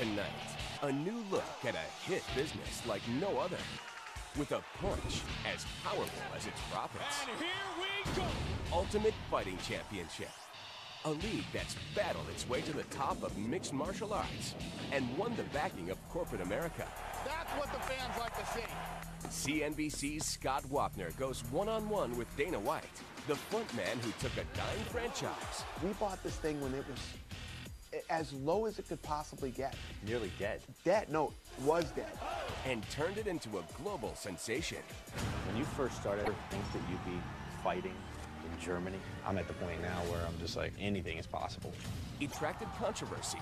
Tonight, a new look at a hit business like no other, with a punch as powerful as its profits. And here we go! Ultimate Fighting Championship, a league that's battled its way to the top of mixed martial arts and won the backing of corporate America. That's what the fans like to see. CNBC's Scott Wapner goes one-on-one with Dana White, the frontman who took a dying franchise. We bought this thing when it was as low as it could possibly get. Nearly dead. Dead? No, was dead. And turned it into a global sensation. When you first started, did you think that you'd be fighting in Germany? I'm at the point now where I'm just like, anything is possible. Attracted controversy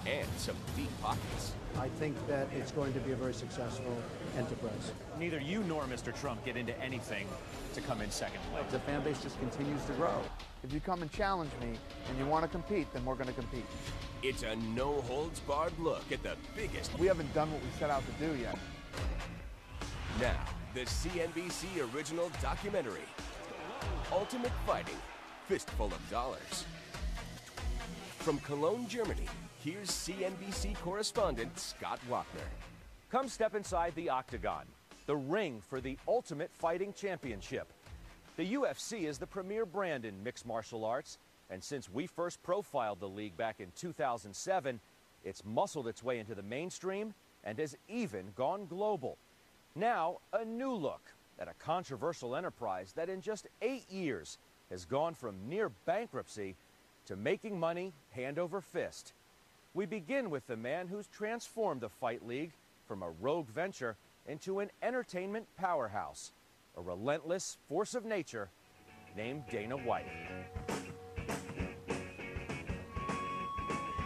and some deep pockets. I think that it's going to be a very successful enterprise. Neither you nor Mr. Trump get into anything to come in second place. The fan base just continues to grow. If you come and challenge me and you want to compete, then we're going to compete. It's a no-holds-barred look at the biggest. We haven't done what we set out to do yet. Now, the CNBC original documentary, Ultimate Fighting, Fistful of Dollars. From Cologne, Germany, here's CNBC correspondent Scott Wapner. Come step inside the octagon, the ring for the Ultimate Fighting Championship. The UFC is the premier brand in mixed martial arts, and since we first profiled the league back in 2007, it's muscled its way into the mainstream and has even gone global. Now, a new look at a controversial enterprise that in just 8 years has gone from near bankruptcy to making money hand over fist. We begin with the man who's transformed the Fight League from a rogue venture into an entertainment powerhouse, a relentless force of nature named Dana White.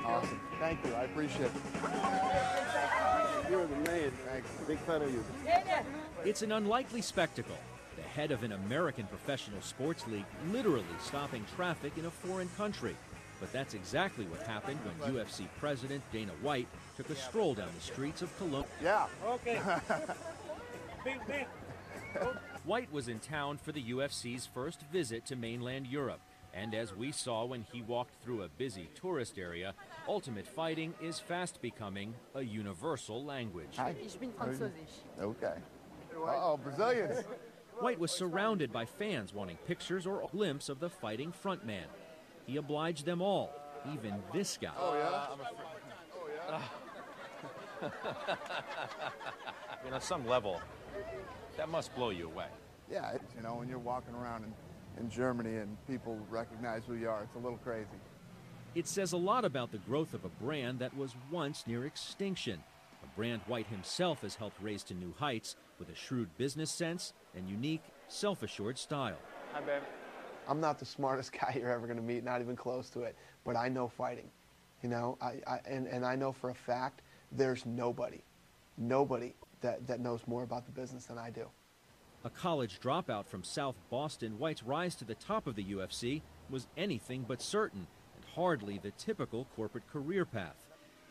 Awesome. Thank you. I appreciate it. You're the man. Thanks. Big fan of you. It's an unlikely spectacle. The head of an American professional sports league literally stopping traffic in a foreign country. But that's exactly what happened when UFC President Dana White took a stroll down the streets of Cologne. Yeah. Okay. White was in town for the UFC's first visit to mainland Europe. And as we saw when he walked through a busy tourist area, Ultimate Fighting is fast becoming a universal language. Ich bin Französisch. Okay. Uh-oh, Brazilians. White was surrounded by fans wanting pictures or a glimpse of the fighting frontman. He obliged them all, even this guy. Oh, yeah? You know, some level, that must blow you away. Yeah, you know, when you're walking around in Germany and people recognize who you are, it's a little crazy. It says a lot about the growth of a brand that was once near extinction. A brand White himself has helped raise to new heights with a shrewd business sense and unique, self-assured style. Hi, babe. I'm not the smartest guy you're ever going to meet, not even close to it, but I know fighting. You know, and I know for a fact there's nobody that knows more about the business than I do. A college dropout from South Boston, White's rise to the top of the UFC was anything but certain and hardly the typical corporate career path.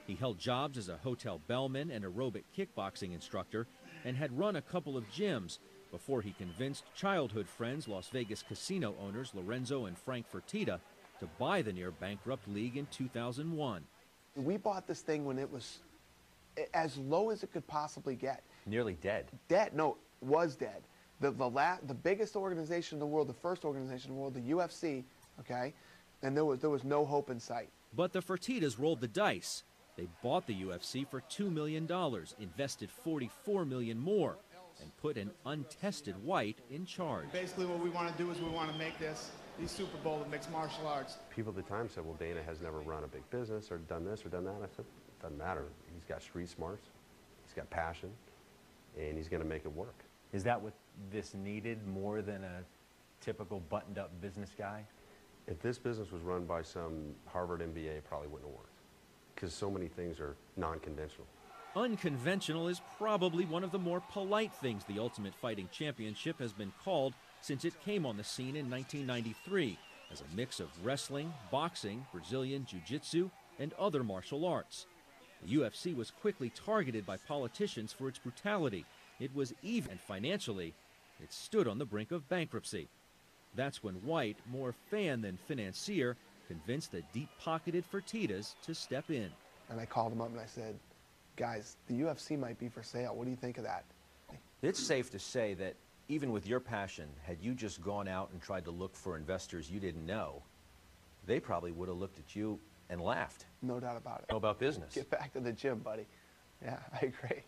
He held jobs as a hotel bellman and aerobic kickboxing instructor and had run a couple of gyms before he convinced childhood friends, Las Vegas casino owners Lorenzo and Frank Fertitta, to buy the near-bankrupt league in 2001. We bought this thing when it was as low as it could possibly get. Nearly dead. Dead? No, was dead. The biggest organization in the world, the first organization in the world, the UFC, okay, and there was no hope in sight. But the Fertittas rolled the dice. They bought the UFC for $2 million, invested $44 million more, and put an untested White in charge. Basically what we want to do is we want to make the Super Bowl of mixed martial arts. People at the time said, well, Dana has never run a big business or done this or done that. I said, it doesn't matter. He's got street smarts, he's got passion, and he's going to make it work. Is that what this needed more than a typical buttoned-up business guy? If this business was run by some Harvard MBA, it probably wouldn't have worked, because so many things are non-conventional. Unconventional is probably one of the more polite things the Ultimate Fighting Championship has been called since it came on the scene in 1993 as a mix of wrestling, boxing, Brazilian jiu-jitsu, and other martial arts. The UFC was quickly targeted by politicians for its brutality. It was even, and financially, it stood on the brink of bankruptcy. That's when White, more fan than financier, convinced the deep-pocketed Fertittas to step in. And I called him up and I said, guys, the UFC might be for sale. What do you think of that? It's safe to say that even with your passion, had you just gone out and tried to look for investors you didn't know, they probably would have looked at you and laughed. No doubt about it. Know about business. Get back to the gym, buddy. Yeah, I agree.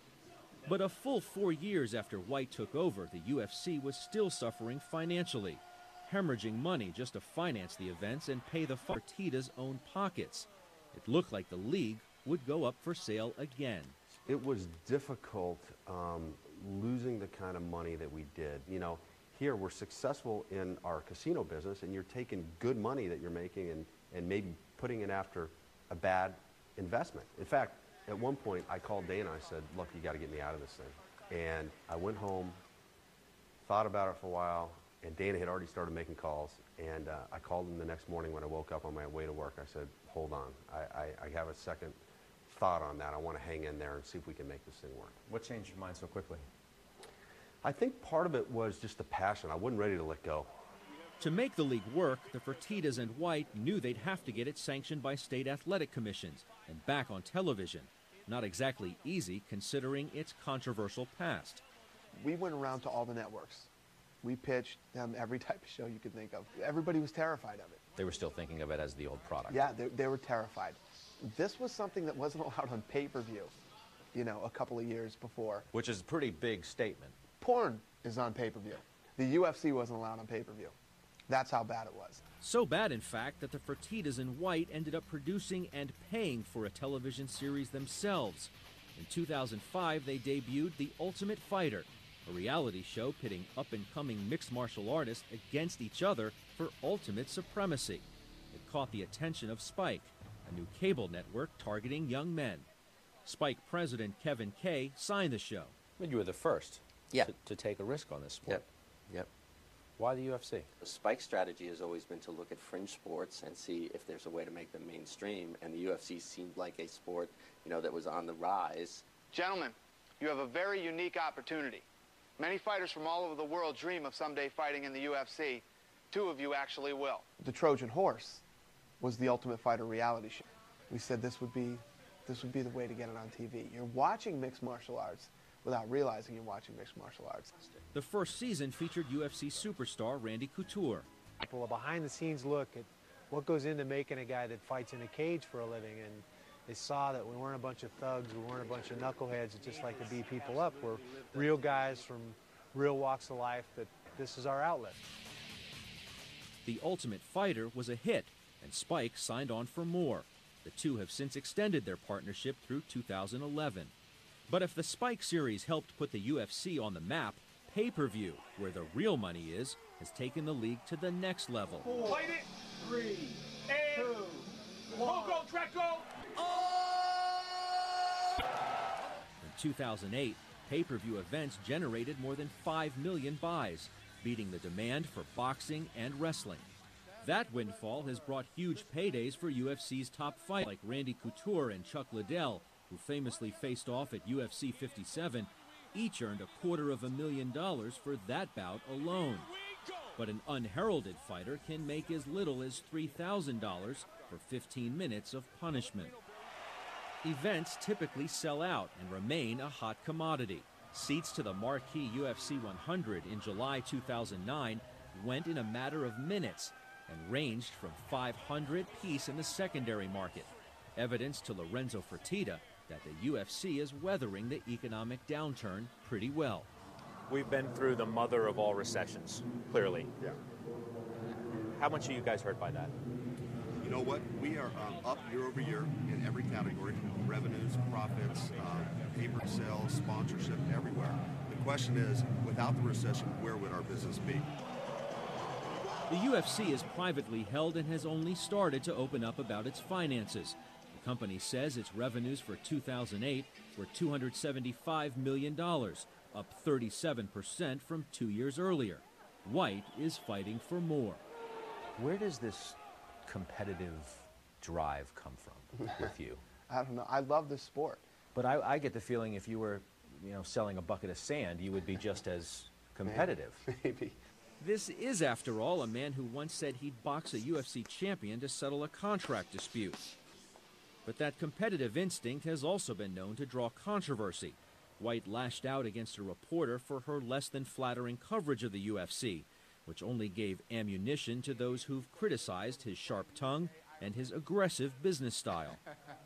But a full 4 years after White took over, the UFC was still suffering financially, hemorrhaging money just to finance the events and pay the Fertitta's own pockets. It looked like the league would go up for sale again. It was difficult losing the kind of money that we did. You know, here we're successful in our casino business, and you're taking good money that you're making and maybe putting it after a bad investment. In fact, at one point, I called Dana. I said, look, you got to get me out of this thing. And I went home, thought about it for a while, and Dana had already started making calls. And I called him the next morning when I woke up on my way to work. I said, hold on. I have a second thought on that. I want to hang in there and see if we can make this thing work. What changed your mind so quickly? I think part of it was just the passion. I wasn't ready to let go. To make the league work, the Fertittas and White knew they'd have to get it sanctioned by state athletic commissions and back on television. Not exactly easy considering its controversial past. We went around to all the networks. We pitched them every type of show you could think of. Everybody was terrified of it. They were still thinking of it as the old product. Yeah, they were terrified. This was something that wasn't allowed on pay-per-view, you know, a couple of years before. Which is a pretty big statement. Porn is on pay-per-view. The UFC wasn't allowed on pay-per-view. That's how bad it was. So bad, in fact, that the Fertittas and White ended up producing and paying for a television series themselves. In 2005, they debuted The Ultimate Fighter, a reality show pitting up-and-coming mixed martial artists against each other for ultimate supremacy. It caught the attention of Spike, a new cable network targeting young men. Spike president Kevin Kay signed the show. Well, you were the first to take a risk on this sport. Yep. Why the UFC? Spike's strategy has always been to look at fringe sports and see if there's a way to make them mainstream, and the UFC seemed like a sport, you know, that was on the rise. Gentlemen, you have a very unique opportunity. Many fighters from all over the world dream of someday fighting in the UFC. 2 of you actually will. The Trojan Horse was the Ultimate Fighter reality show. We said this would be the way to get it on TV. You're watching mixed martial arts without realizing you're watching mixed martial arts. The first season featured UFC superstar Randy Couture. A behind-the-scenes look at what goes into making a guy that fights in a cage for a living, and they saw that we weren't a bunch of thugs, we weren't a bunch of knuckleheads that just like to beat people up. We're real guys from real walks of life, that this is our outlet. The Ultimate Fighter was a hit, and Spike signed on for more. The two have since extended their partnership through 2011. But if the Spike series helped put the UFC on the map, pay-per-view, where the real money is, has taken the league to the next level. Fight it! 3, 2, 1. Go, track, go! In 2008, pay-per-view events generated more than 5 million buys, beating the demand for boxing and wrestling. That windfall has brought huge paydays for UFC's top fighters like Randy Couture and Chuck Liddell, who famously faced off at UFC 57. Each earned $250,000 for that bout alone. But an unheralded fighter can make as little as $3,000 for 15 minutes of punishment. Events typically sell out and remain a hot commodity. Seats to the marquee UFC 100 in July 2009 went in a matter of minutes and ranged from 500 apiece in the secondary market. Evidence to Lorenzo Fertitta that the UFC is weathering the economic downturn pretty well. We've been through the mother of all recessions, clearly. Yeah. How much are you guys hurt by that? You know what? We are up year over year in every category: revenues, profits, paper sales, sponsorship, everywhere. The question is, without the recession, where would our business be? The UFC is privately held and has only started to open up about its finances. The company says its revenues for 2008 were $275 million, up 37% from 2 years earlier. White is fighting for more. Where does this competitive drive come from with you? I don't know. I love this sport. But I get the feeling if you were, selling a bucket of sand, you would be just as competitive. Maybe. This is, after all, a man who once said he'd box a UFC champion to settle a contract dispute. But that competitive instinct has also been known to draw controversy. White lashed out against a reporter for her less than flattering coverage of the UFC, which only gave ammunition to those who've criticized his sharp tongue and his aggressive business style.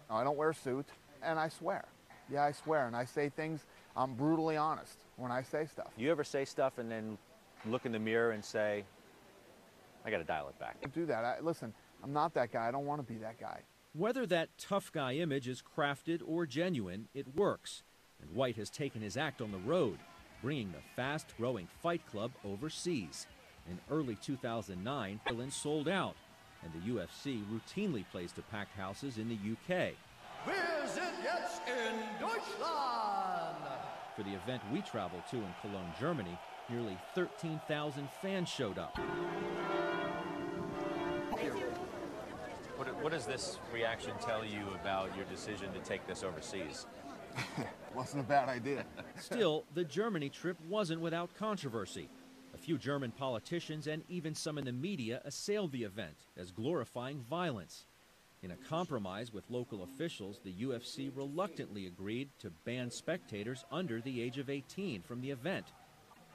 I don't wear a suit, and I swear. Yeah, I swear, and I say things, I'm brutally honest when I say stuff. You ever say stuff and then look in the mirror and say, I got to dial it back? I do that. Listen, I'm not that guy. I don't want to be that guy. Whether that tough guy image is crafted or genuine, it works. And White has taken his act on the road, bringing the fast-growing Fight Club overseas. In early 2009, Ireland sold out, and the UFC routinely plays to packed houses in the UK. Wir sind jetzt in Deutschland. For the event we traveled to in Cologne, Germany, nearly 13,000 fans showed up. What does this reaction tell you about your decision to take this overseas? Wasn't a bad idea. Still, the Germany trip wasn't without controversy. A few German politicians and even some in the media assailed the event as glorifying violence. In a compromise with local officials, the UFC reluctantly agreed to ban spectators under the age of 18 from the event.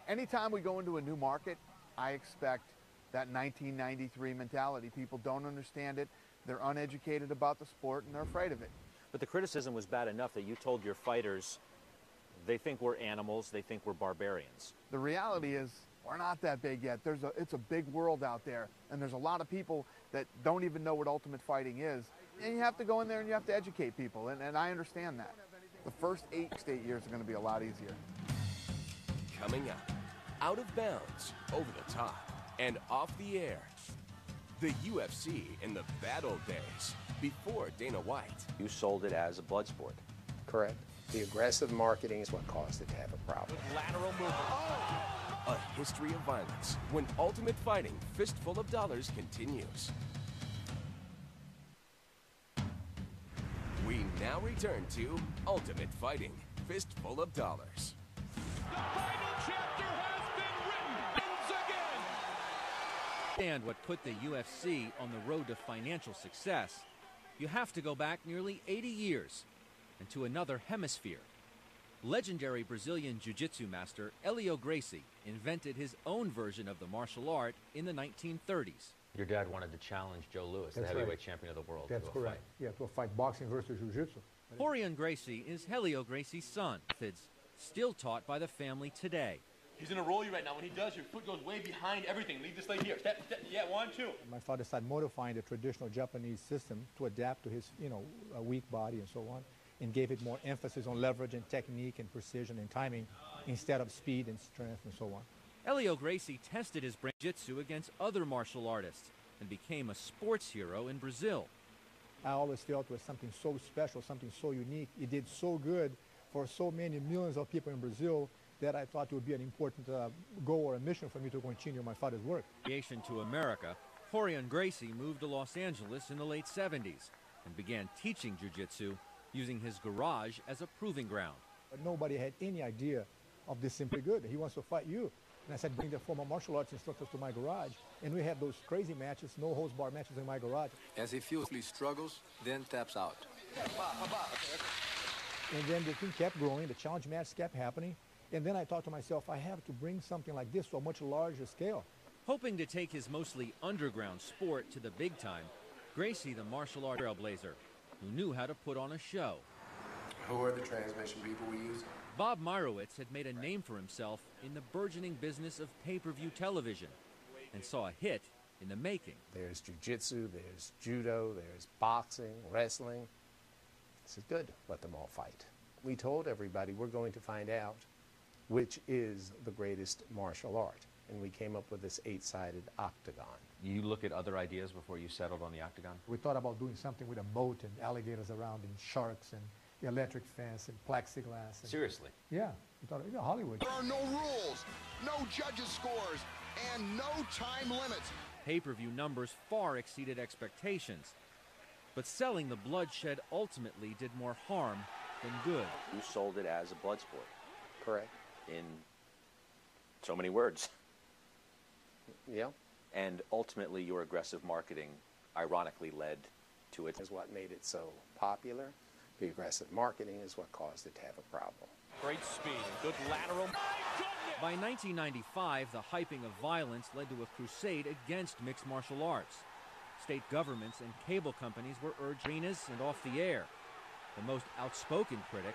Anytime we go into a new market, I expect that 1993 mentality. People don't understand it. They're uneducated about the sport, and they're afraid of it. But the criticism was bad enough that you told your fighters they think we're animals, they think we're barbarians. The reality is we're not that big yet. It's a big world out there, and there's a lot of people that don't even know what ultimate fighting is. And you have to go in there and you have to educate people, and I understand that. The first 8 years are going to be a lot easier. Coming up, out of bounds, over the top, and off the air. The UFC in the bad old days, before Dana White. You sold it as a blood sport. Correct. The aggressive marketing is what caused it to have a problem. Lateral movement. A history of violence when Ultimate Fighting Fistful of Dollars continues. We now return to Ultimate Fighting Fistful of Dollars. The final chapter has been written once again. And what put the UFC on the road to financial success, you have to go back nearly 80 years and to another hemisphere. Legendary Brazilian jiu-jitsu master Helio Gracie invented his own version of the martial art in the 1930s. Your dad wanted to challenge Joe Louis, the heavyweight champion of the world, That's to a correct. fight. Yeah, to a fight, boxing versus jiu-jitsu. Rorion Gracie is Helio Gracie's son. Methods still taught by the family today. He's gonna roll you right now. When he does, your foot goes way behind everything. Leave this leg here. Step, step. Yeah, 1, 2. My father started modifying the traditional Japanese system to adapt to his, weak body and so on, and gave it more emphasis on leverage and technique and precision and timing instead of speed and strength and so on. Helio Gracie tested his jiu-jitsu against other martial artists and became a sports hero in Brazil. I always felt it was something so special, something so unique. It did so good for so many millions of people in Brazil that I thought it would be an important goal or a mission for me to continue my father's work. Creation to America, Rorion Gracie moved to Los Angeles in the late 70s and began teaching jiu-jitsu using his garage as a proving ground. But nobody had any idea of this simply good. He wants to fight you. And I said, bring the former martial arts instructors to my garage. And we had those crazy matches, no holds bar matches in my garage. As he fiercely struggles, then taps out. And then the thing kept growing, the challenge match kept happening. And then I thought to myself, I have to bring something like this to a much larger scale. Hoping to take his mostly underground sport to the big time, Gracie, the martial art trailblazer, who knew how to put on a show. Who are the transmission people we use? Bob Meyerowitz had made a name for himself in the burgeoning business of pay-per-view television and saw a hit in the making. There's jiu-jitsu, there's judo, there's boxing, wrestling. This is good. Let them all fight. We told everybody we're going to find out which is the greatest martial art. And we came up with this 8-sided octagon. You look at other ideas before you settled on the octagon? We thought about doing something with a moat and alligators around and sharks and the electric fence and plexiglass. And seriously? Yeah. We thought, Hollywood. There are no rules, no judges' scores, and no time limits. Pay-per-view numbers far exceeded expectations. But selling the bloodshed ultimately did more harm than good. You sold it as a blood sport. Correct. In so many words. Yeah. And ultimately your aggressive marketing ironically led to it. Is what made it so popular. The aggressive marketing is what caused it to have a problem. Great speed, good lateral. By 1995, the hyping of violence led to a crusade against mixed martial arts. State governments and cable companies were urged arenas and off the air. The most outspoken critic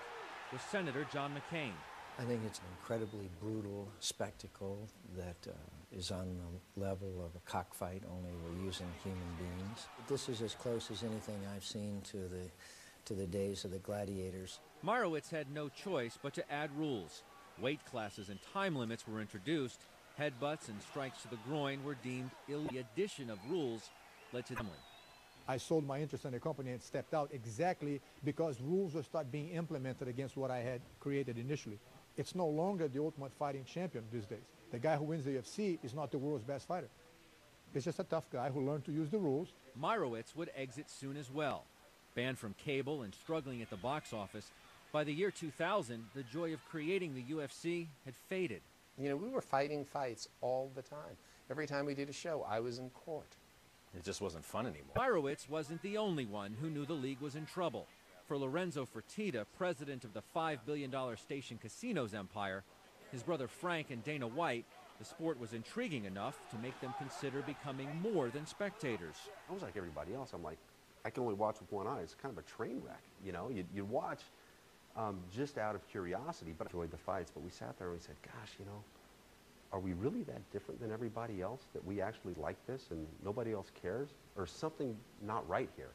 was Senator John McCain. I think it's an incredibly brutal spectacle that is on the level of a cockfight, only we're using human beings. This is as close as anything I've seen to the days of the gladiators. Marowitz had no choice but to add rules. Weight classes and time limits were introduced. Headbutts and strikes to the groin were deemed illegal. The addition of rules led to gambling. I sold my interest in the company and stepped out exactly because rules will start being implemented against what I had created initially. It's no longer the Ultimate Fighting champion these days. The guy who wins the UFC is not the world's best fighter. It's just a tough guy who learned to use the rules. Marowitz would exit soon as well. Banned from cable and struggling at the box office, by the year 2000, the joy of creating the UFC had faded. You know, we were fighting fights all the time. Every time we did a show, I was in court. It just wasn't fun anymore. Marowitz wasn't the only one who knew the league was in trouble. For Lorenzo Fertitta, president of the $5 billion Station Casinos empire, his brother Frank and Dana White, the sport was intriguing enough to make them consider becoming more than spectators. I was like everybody else. I'm like, I can only watch with one eye. It's kind of a train wreck, you know? You watch just out of curiosity, but I enjoyed the fights. But we sat there and we said, gosh, you know, are we really that different than everybody else, that we actually like this and nobody else cares? Or something not right here?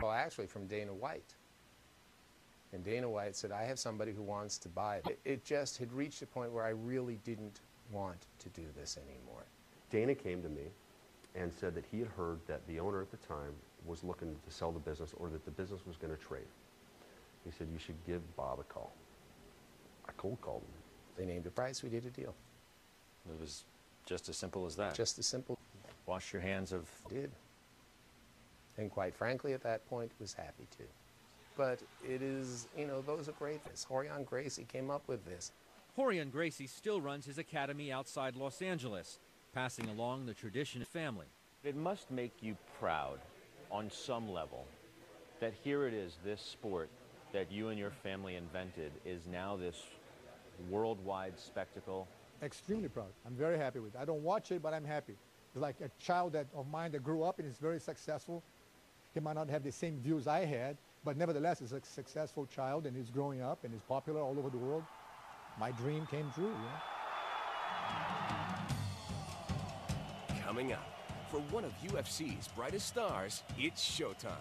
Well, actually from Dana White. And Dana White said, I have somebody who wants to buy it. It just had reached a point where I really didn't want to do this anymore. Dana came to me and said that he had heard that the owner at the time was looking to sell the business, or that the business was going to trade. He said, you should give Bob a call. I cold called him. They named a price, we did a deal. It was just as simple as that. Just as simple. Wash your hands of... Did. And quite frankly, at that point, was happy to. But it is, you know, those are great things. Rorion Gracie came up with this. Rorion Gracie still runs his academy outside Los Angeles, passing along the tradition of family. It must make you proud, on some level, that here it is, this sport that you and your family invented is now this worldwide spectacle. Extremely proud. I'm very happy with it. I don't watch it, but I'm happy. It's like a child of mine that grew up and is very successful. He might not have the same views I had, but nevertheless, he's a successful child and he's growing up and is popular all over the world. My dream came true, you know? Coming up, for one of UFC's brightest stars, it's showtime.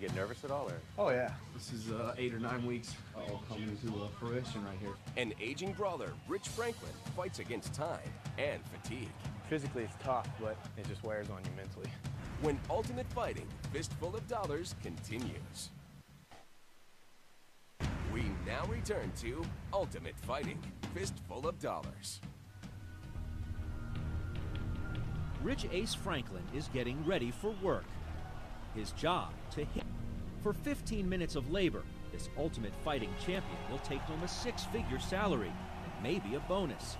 You get nervous at all, or? Oh, yeah. This is 8 or 9 weeks all coming to fruition right here. An aging brawler, Rich Franklin, fights against time and fatigue. Physically, it's tough, but it just wears on you mentally. When Ultimate Fighting, Fistful of Dollars continues. We now return to Ultimate Fighting, Fistful of Dollars. Rich Ace Franklin is getting ready for work. His job to hit. For 15 minutes of labor, this Ultimate Fighting champion will take home a 6-figure salary and maybe a bonus.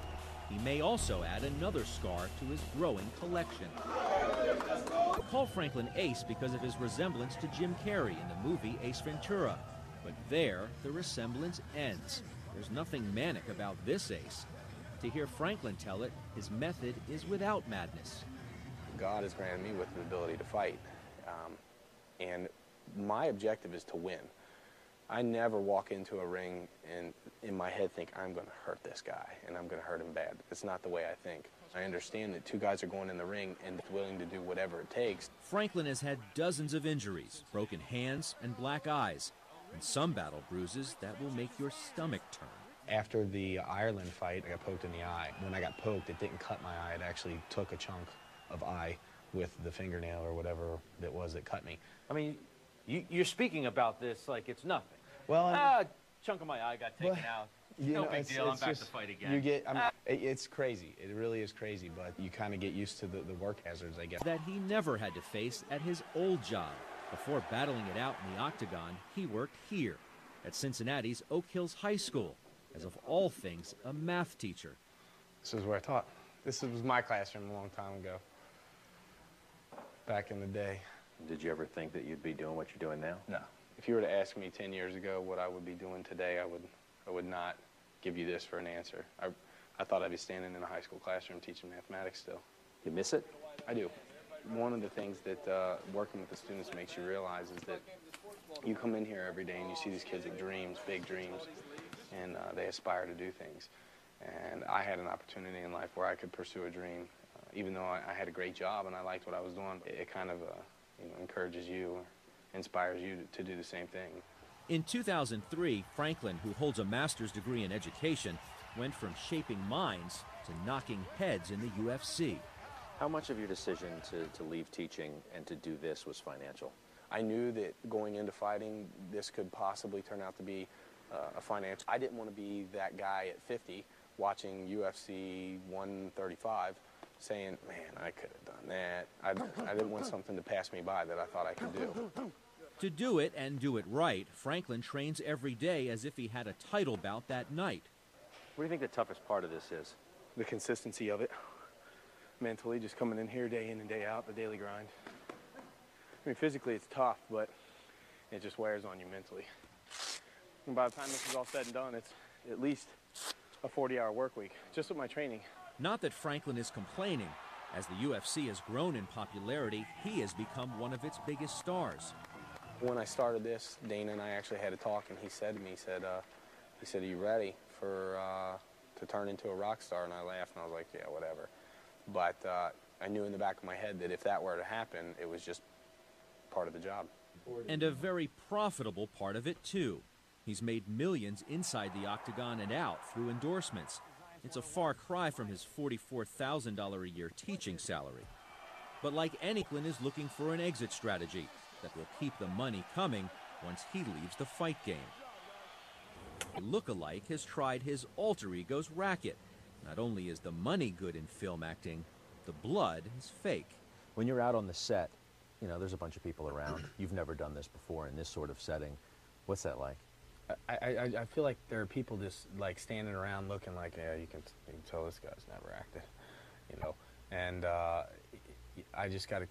He may also add another scar to his growing collection. I call Franklin Ace because of his resemblance to Jim Carrey in the movie Ace Ventura. But there, the resemblance ends. There's nothing manic about this Ace. To hear Franklin tell it, his method is without madness. God has granted me with the ability to fight. And my objective is to win. I never walk into a ring and in my head think, I'm going to hurt this guy and I'm going to hurt him bad. It's not the way I think. I understand that two guys are going in the ring and willing to do whatever it takes. Franklin has had dozens of injuries, broken hands, and black eyes, and some battle bruises that will make your stomach turn. After the Ireland fight, I got poked in the eye. When I got poked, it didn't cut my eye. It actually took a chunk of eye with the fingernail or whatever that was that cut me. I mean, you're speaking about this like it's nothing. Well, chunk of my eye got taken out. You No know, big deal. I'm back just, to fight again. You get, it's crazy. It really is crazy, but you kind of get used to the work hazards, I guess. That he never had to face at his old job. Before battling it out in the octagon, he worked here at Cincinnati's Oak Hills High School as, of all things, a math teacher. This is where I taught. This was my classroom a long time ago, back in the day. Did you ever think that you'd be doing what you're doing now? No. If you were to ask me 10 years ago what I would be doing today, I would not give you this for an answer. I thought I'd be standing in a high school classroom teaching mathematics still. You miss it? I do. One of the things that working with the students makes you realize is that you come in here every day and you see these kids with dreams, big dreams, and they aspire to do things. And I had an opportunity in life where I could pursue a dream. Even though I had a great job and I liked what I was doing, it kind of encourages you, inspires you to do the same thing. In 2003, Franklin, who holds a master's degree in education, went from shaping minds to knocking heads in the UFC. How much of your decision to leave teaching and to do this was financial? I knew that going into fighting, this could possibly turn out to be a financial. I didn't want to be that guy at 50 watching UFC 135 saying, man, I could have done that. I didn't want something to pass me by that I thought I could do. To do it and do it right, Franklin trains every day as if he had a title bout that night. What do you think the toughest part of this is? The consistency of it. Mentally, just coming in here day in and day out, the daily grind. I mean, physically it's tough, but it just wears on you mentally. And by the time this is all said and done, it's at least a 40-hour work week, just with my training. Not that Franklin is complaining. As the UFC has grown in popularity, he has become one of its biggest stars. When I started this, Dana and I actually had a talk, and he said to me, he said, are you ready to turn into a rock star? And I laughed, and I was like, yeah, whatever. But I knew in the back of my head that if that were to happen, it was just part of the job. And a very profitable part of it, too. He's made millions inside the octagon and out through endorsements. It's a far cry from his $44,000 a year teaching salary. But like any, Franklin is looking for an exit strategy that will keep the money coming once he leaves the fight game. A look-alike has tried his alter ego's racket. Not only is the money good in film acting, the blood is fake. When you're out on the set, you know, there's a bunch of people around. You've never done this before in this sort of setting. What's that like? I feel like there are people just like standing around looking like, yeah, you can tell this guy's never acted, you know. And I just got to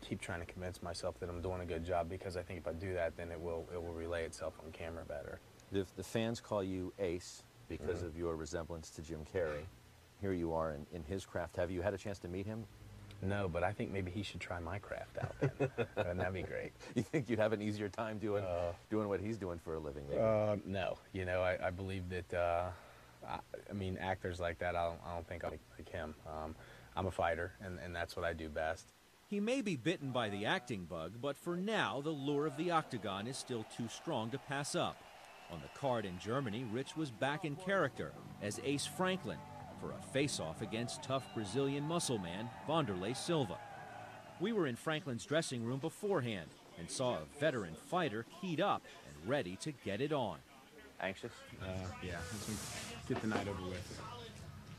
keep trying to convince myself that I'm doing a good job, because I think if I do that, then it will relay itself on camera better. The fans call you Ace because of your resemblance to Jim Carrey. Here you are in his craft. Have you had a chance to meet him? No, but I think maybe he should try my craft out then. And that'd be great. You think you'd have an easier time doing what he's doing for a living? Maybe? No. You know, I believe that, I mean, actors like that, I don't think I'll like him. I'm a fighter, and that's what I do best. He may be bitten by the acting bug, but for now, the lure of the octagon is still too strong to pass up. On the card in Germany, Rich was back in character as Ace Franklin for a face-off against tough Brazilian muscle man Wanderlei Silva. We were in Franklin's dressing room beforehand and saw a veteran fighter keyed up and ready to get it on. Anxious? Yeah, get the night over with.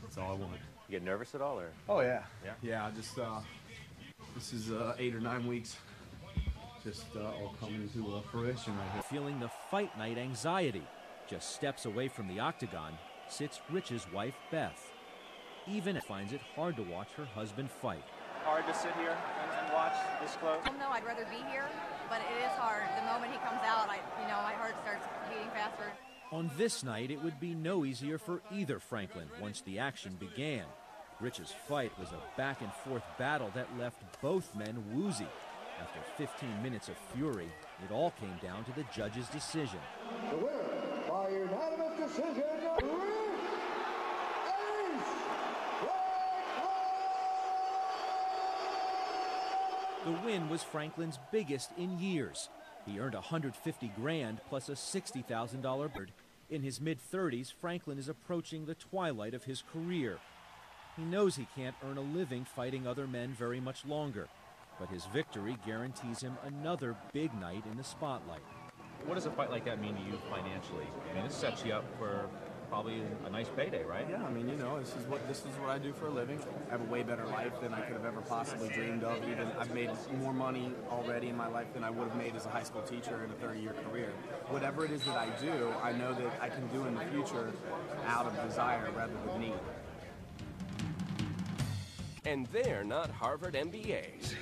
That's all I want. You get nervous at all, or? Oh yeah. Yeah. Just this is 8 or 9 weeks. Just all coming to fruition right here. Feeling the fight night anxiety, just steps away from the octagon sits Rich's wife, Beth. Even finds it hard to watch her husband fight. Hard to sit here and watch this close? No, I'd rather be here, but it is hard. The moment he comes out, my heart starts beating faster. On this night, it would be no easier for either Franklin once the action began. Rich's fight was a back-and-forth battle that left both men woozy. After 15 minutes of fury, it all came down to the judge's decision. The winner by unanimous decision, The win was Franklin's biggest in years. He earned $150,000 plus a $60,000 bird. In his mid-30s, Franklin is approaching the twilight of his career. He knows he can't earn a living fighting other men very much longer, but his victory guarantees him another big night in the spotlight. What does a fight like that mean to you financially? I mean, this sets you up for probably a nice payday, right? Yeah, I mean, you know, this is what I do for a living. I have a way better life than I could have ever possibly dreamed of. Even I've made more money already in my life than I would have made as a high school teacher in a 30-year career. Whatever it is that I do, I know that I can do in the future out of desire rather than need. And they're not Harvard MBAs.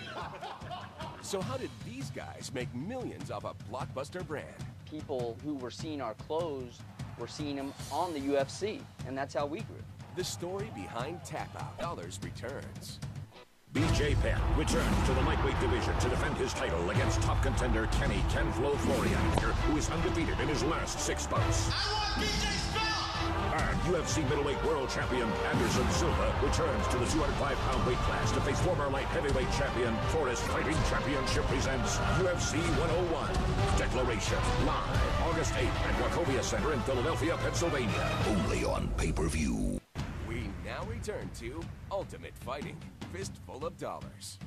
So how did these guys make millions off a blockbuster brand? People who were seeing our clothes were seeing them on the UFC, and that's how we grew. The story behind Tap Out Dollars returns. BJ Penn returns to the lightweight division to defend his title against top contender Kenny "Ken Flo" Florian, who is undefeated in his last 6 bouts. And UFC middleweight world champion Anderson Silva returns to the 205-pound weight class to face former light heavyweight champion Forest Fighting Championship presents UFC 101. Declaration, live August 8th at Wachovia Center in Philadelphia, Pennsylvania. Only on pay-per-view. We now return to Ultimate Fighting, Fistful of Dollars.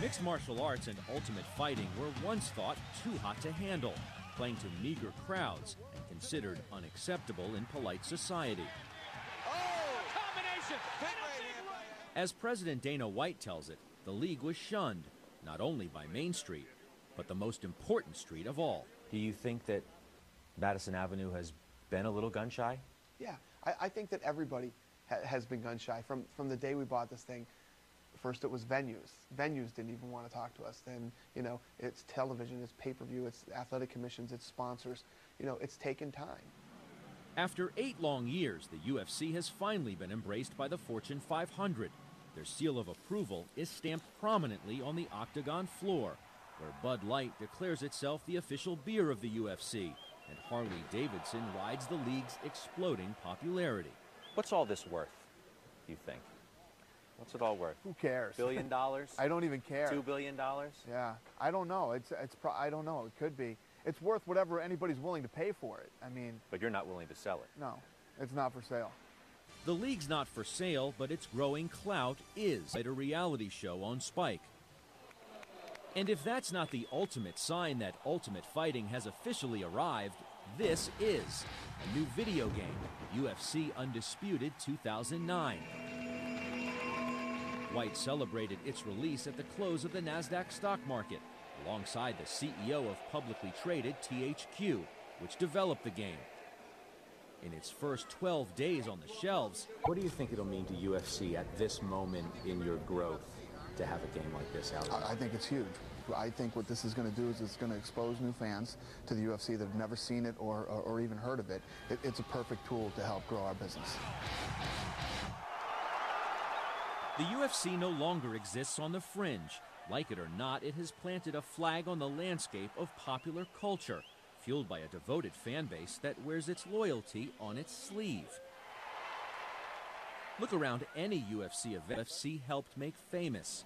Mixed martial arts and ultimate fighting were once thought too hot to handle, playing to meager crowds and considered unacceptable in polite society. As President Dana White tells it, the league was shunned, not only by Main Street, but the most important street of all. Do you think that Madison Avenue has been a little gun-shy? Yeah, I think that everybody has been gun-shy from the day we bought this thing. First it was venues. Venues didn't even want to talk to us. Then, you know, it's television, it's pay-per-view, it's athletic commissions, it's sponsors. You know, it's taken time. After 8 long years, the UFC has finally been embraced by the Fortune 500. Their seal of approval is stamped prominently on the octagon floor, where Bud Light declares itself the official beer of the UFC, and Harley Davidson rides the league's exploding popularity. What's all this worth, you think? What's it all worth? Who cares? $1 billion? I don't even care. $2 billion? Yeah, I don't know. I don't know. It could be. It's worth whatever anybody's willing to pay for it. I mean. But you're not willing to sell it. No, it's not for sale. The league's not for sale, but its growing clout is at a reality show on Spike. And if that's not the ultimate sign that Ultimate Fighting has officially arrived, this is a new video game, UFC Undisputed 2009. White celebrated its release at the close of the NASDAQ stock market, alongside the CEO of publicly traded THQ, which developed the game. In its first 12 days on the shelves, what do you think it'll mean to UFC at this moment in your growth to have a game like this out? I think it's huge. I think what this is going to do is it's going to expose new fans to the UFC that have never seen it or even heard of it. It's a perfect tool to help grow our business. The UFC no longer exists on the fringe. Like it or not, it has planted a flag on the landscape of popular culture, fueled by a devoted fan base that wears its loyalty on its sleeve. Look around any UFC event UFC helped make famous.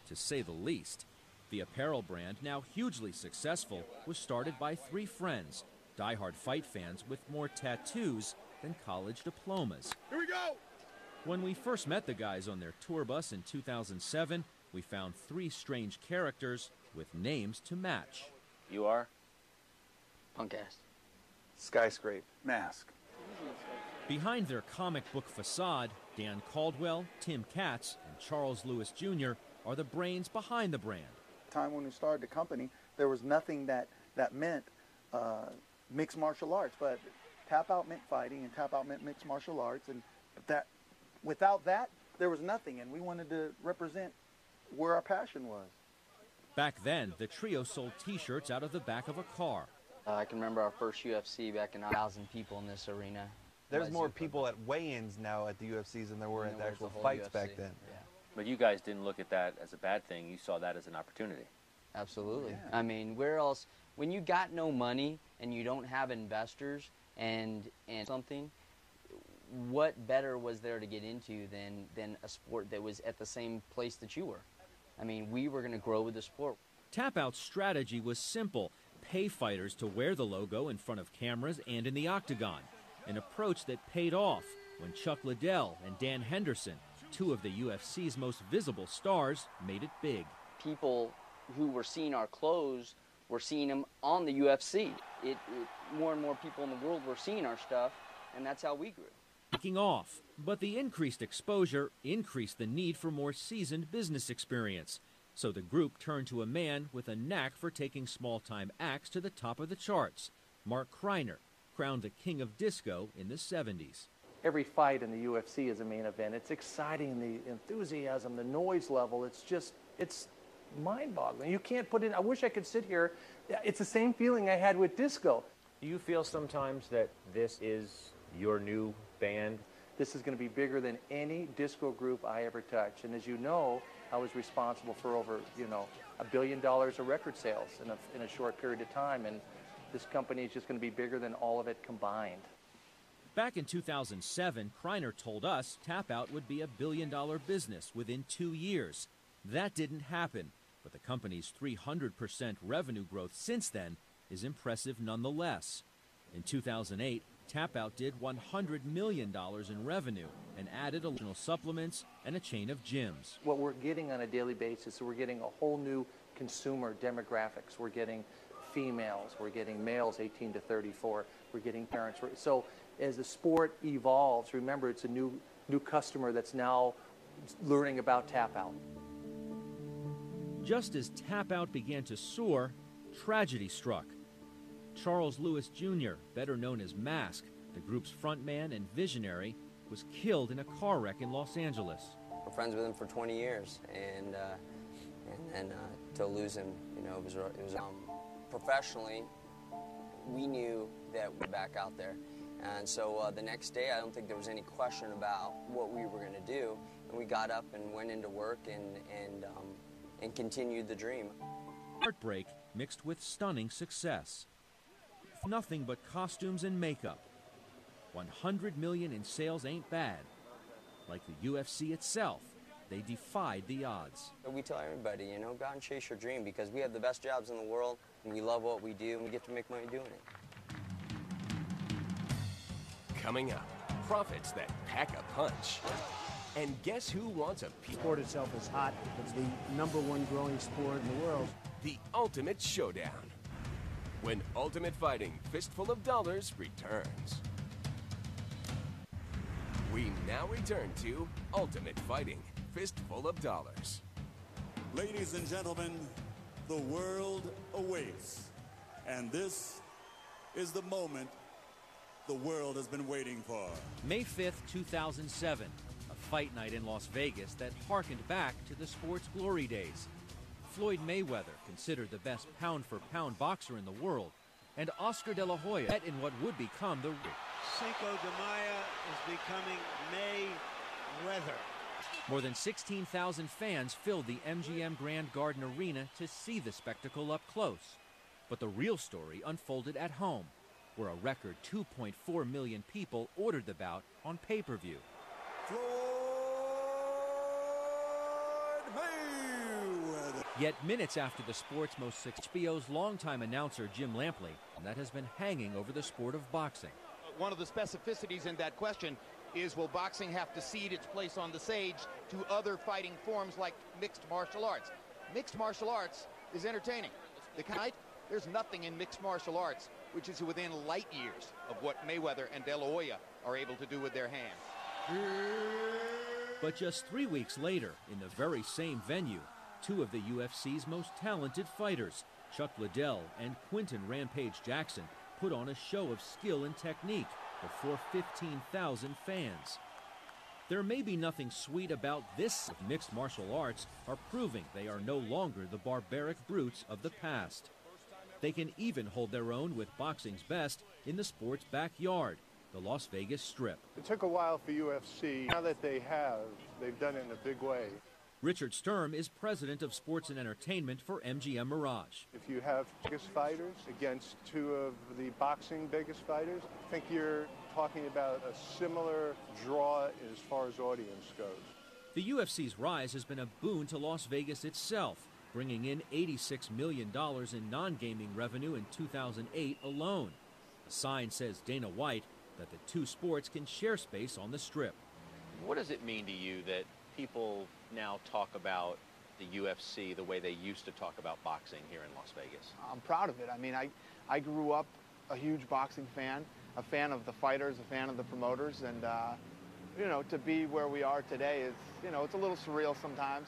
To say the least, the apparel brand, now hugely successful, was started by 3 friends, diehard fight fans with more tattoos than college diplomas. Here we go! When we first met the guys on their tour bus in 2007, we found 3 strange characters with names to match. You are? Punk-ass. Skyscrape. Mask. Behind their comic book facade, Dan Caldwell, Tim Katz, and Charles Lewis Jr. are the brains behind the brand. Time when we started the company, there was nothing that meant mixed martial arts, but Tap Out meant fighting, and Tap Out meant mixed martial arts, and without that, there was nothing, and we wanted to represent where our passion was. Back then, the trio sold T-shirts out of the back of a car. I can remember our first UFC back in 1,000 people in this arena. There's more people at weigh-ins now at the UFCs than there were at the actual fights back then. Yeah. But you guys didn't look at that as a bad thing. You saw that as an opportunity. Absolutely. Yeah. I mean, where else? When you got no money and you don't have investors and something, what better was there to get into than a sport that was at the same place that you were? I mean, we were going to grow with the sport. Tap Out's strategy was simple: pay fighters to wear the logo in front of cameras and in the octagon. An approach that paid off when Chuck Liddell and Dan Henderson, 2 of the UFC's most visible stars, made it big. People who were seeing our clothes were seeing them on the UFC. More and more people in the world were seeing our stuff, and that's how we grew. Taking off, but the increased exposure increased the need for more seasoned business experience. So the group turned to a man with a knack for taking small-time acts to the top of the charts, Mark Kreiner, crowned the king of disco in the 70s. Every fight in the UFC is a main event. It's exciting, the enthusiasm, the noise level. It's just It's mind-boggling. You can't put in, I wish I could sit here. It's the same feeling I had with disco. Do you feel sometimes that this is your new band? This is going to be bigger than any disco group I ever touched. And as you know, I was responsible for over, $1 billion of record sales in a short period of time. And this company is just going to be bigger than all of it combined. Back in 2007, Kreiner told us Tap Out would be a billion-dollar business within 2 years. That didn't happen, but the company's 300% revenue growth since then is impressive nonetheless. In 2008, Tap Out did $100 million in revenue and added additional supplements and a chain of gyms. What we're getting on a daily basis, we're getting a whole new consumer demographics. We're getting females, we're getting males 18 to 34, we're getting parents. So as the sport evolves, remember it's a new customer that's now learning about Tap Out. Just as Tap Out began to soar, tragedy struck. Charles Lewis Jr., better known as Mask, the group's frontman and visionary, was killed in a car wreck in Los Angeles. We're friends with him for 20 years, and then to lose him, it was professionally, we knew that we're back out there. And so the next day, I don't think there was any question about what we were going to do, and we got up and went into work and continued the dream. Heartbreak mixed with stunning success. Nothing but costumes and makeup. 100 million in sales ain't bad. Like the UFC itself, they defied the odds. We tell everybody, go out and chase your dream, because we have the best jobs in the world, and we love what we do, and we get to make money doing it. Coming up, profits that pack a punch. And guess who wants a piece? The sport itself is hot. It's the #1 growing sport in the world. The ultimate showdown. When Ultimate Fighting Fistful of Dollars returns. We now return to Ultimate Fighting Fistful of Dollars. Ladies and gentlemen, the world awaits. And this is the moment the world has been waiting for. May 5th, 2007, a fight night in Las Vegas that harkened back to the sport's glory days. Floyd Mayweather, considered the best pound-for-pound boxer in the world, and Oscar De La Hoya met in what would become the... Cinco de Mayo is becoming Mayweather. More than 16,000 fans filled the MGM Grand Garden Arena to see the spectacle up close. But the real story unfolded at home, where a record 2.4 million people ordered the bout on pay-per-view. Yet minutes after the sport's most HBO's longtime announcer Jim Lampley, that has been hanging over the sport of boxing. One of the specificities in that question is, will boxing have to cede its place on the stage to other fighting forms like mixed martial arts? Mixed martial arts is entertaining. There's nothing in mixed martial arts which is within light years of what Mayweather and De La Hoya are able to do with their hands. But just 3 weeks later, in the very same venue, two of the UFC's most talented fighters, Chuck Liddell and Quinton Rampage Jackson, put on a show of skill and technique before 15,000 fans. There may be nothing sweet about this. Mixed martial arts are proving they are no longer the barbaric brutes of the past. They can even hold their own with boxing's best in the sport's backyard, the Las Vegas Strip. It took a while for UFC. Now that they have, they've done it in a big way. Richard Sturm is president of sports and entertainment for MGM Mirage. If you have biggest fighters against two of the boxing biggest fighters, I think you're talking about a similar draw as far as audience goes. The UFC's rise has been a boon to Las Vegas itself, bringing in $86 million in non-gaming revenue in 2008 alone. A sign says Dana White that the two sports can share space on the Strip. What does it mean to you that people now talk about the UFC the way they used to talk about boxing here in Las Vegas? I'm proud of it. I mean, I grew up a huge boxing fan, a fan of the fighters, a fan of the promoters, and, you know, to be where we are today is, you know, it's a little surreal sometimes.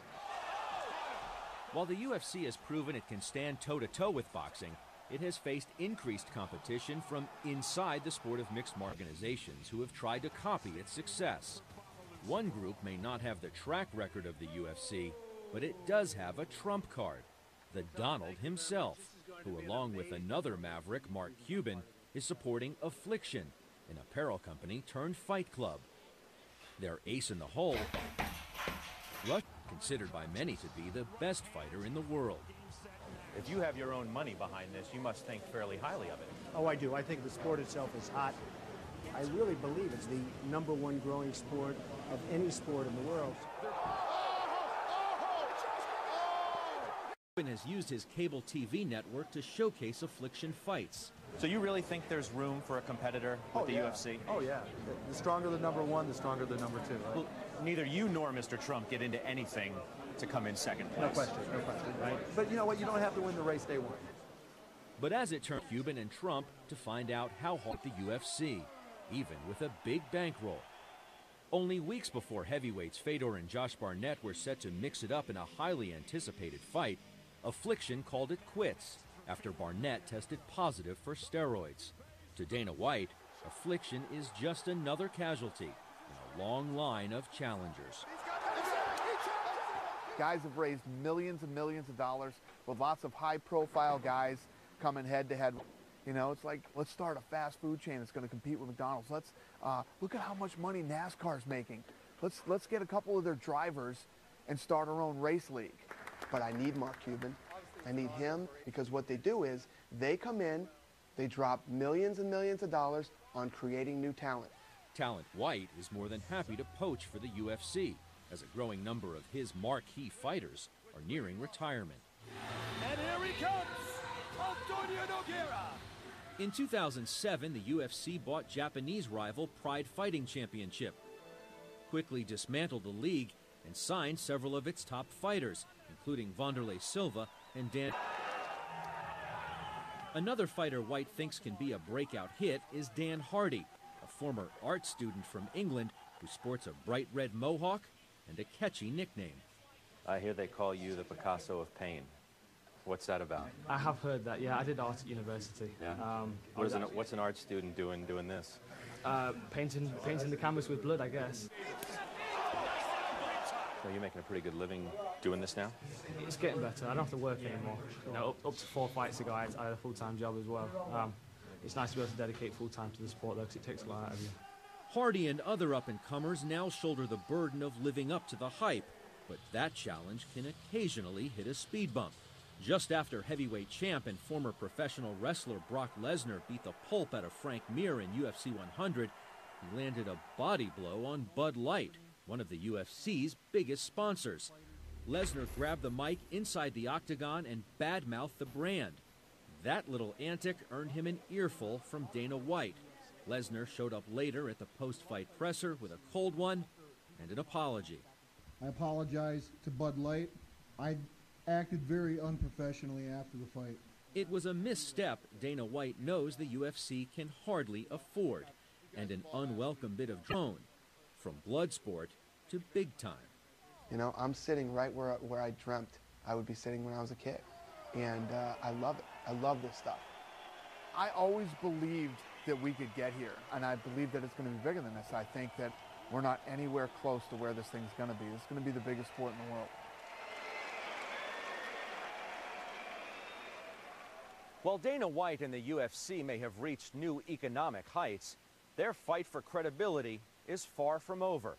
While the UFC has proven it can stand toe-to-toe with boxing, it has faced increased competition from inside the sport of mixed organizations who have tried to copy its success. One group may not have the track record of the UFC, but it does have a trump card, the Donald himself, who along with another maverick, Mark Cuban, is supporting Affliction, an apparel company turned fight club. Their ace in the hole, Rush, considered by many to be the best fighter in the world. If you have your own money behind this, you must think fairly highly of it. Oh, I do. I think the sport itself is hot. I really believe it's the #1 growing sport of any sport in the world. Cuban has used his cable TV network to showcase Affliction fights. So you really think there's room for a competitor with the UFC? Oh, yeah. The stronger the #1, the stronger the #2. Right? Well, neither you nor Mr. Trump get into anything to come in second place. No question, right? But you know what? You don't have to win the race day one. But as it turned, Cuban and Trump to find out how hard the UFC, even with a big bankroll. Only weeks before heavyweights Fedor and Josh Barnett were set to mix it up in a highly anticipated fight, Affliction called it quits after Barnett tested positive for steroids. To Dana White, Affliction is just another casualty in a long line of challengers. Guys have raised millions and millions of dollars with lots of high-profile guys coming head-to-head. You know, it's like, let's start a fast food chain that's going to compete with McDonald's. Let's look at how much money NASCAR's making. Let's get a couple of their drivers and start our own race league. But I need Mark Cuban. I need him, because what they do is they come in, they drop millions and millions of dollars on creating new talent. Talent White is more than happy to poach for the UFC, as a growing number of his marquee fighters are nearing retirement. And here he comes, Antonio Nogueira. In 2007, the UFC bought Japanese rival Pride Fighting Championship, quickly dismantled the league, and signed several of its top fighters, including Wanderlei Silva and Dan. Another fighter White thinks can be a breakout hit is Dan Hardy, a former art student from England who sports a bright red mohawk and a catchy nickname. I hear they call you the Picasso of pain. What's that about? I have heard that, yeah. I did art at university. Yeah. What's an art student doing this? Painting the canvas with blood, I guess. So you're making a pretty good living doing this now? It's getting better. I don't have to work anymore. You know, up to 4 fights ago, I had a full-time job as well. It's nice to be able to dedicate full-time to the sport, though, because it takes a lot out of you. Hardy and other up-and-comers now shoulder the burden of living up to the hype, but that challenge can occasionally hit a speed bump. Just after heavyweight champ and former professional wrestler Brock Lesnar beat the pulp out of Frank Mir in UFC 100, he landed a body blow on Bud Light, one of the UFC's biggest sponsors. Lesnar grabbed the mic inside the octagon and badmouthed the brand. That little antic earned him an earful from Dana White. Lesnar showed up later at the post-fight presser with a cold one and an apology. I apologize to Bud Light. I acted very unprofessionally after the fight. It was a misstep Dana White knows the UFC can hardly afford, and an unwelcome bit of drone, from blood sport to big time. You know, I'm sitting right where I dreamt I would be sitting when I was a kid, and I love it. I love this stuff. I always believed that we could get here, and I believe that it's going to be bigger than this. I think that we're not anywhere close to where this thing's going to be. It's going to be the biggest sport in the world. While Dana White and the UFC may have reached new economic heights, their fight for credibility is far from over.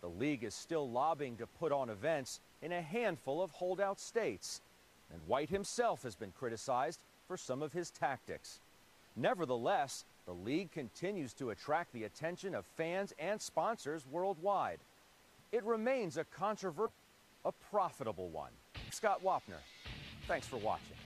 The league is still lobbying to put on events in a handful of holdout states, and White himself has been criticized for some of his tactics. Nevertheless, the league continues to attract the attention of fans and sponsors worldwide. It remains a profitable one. Scott Wapner, thanks for watching.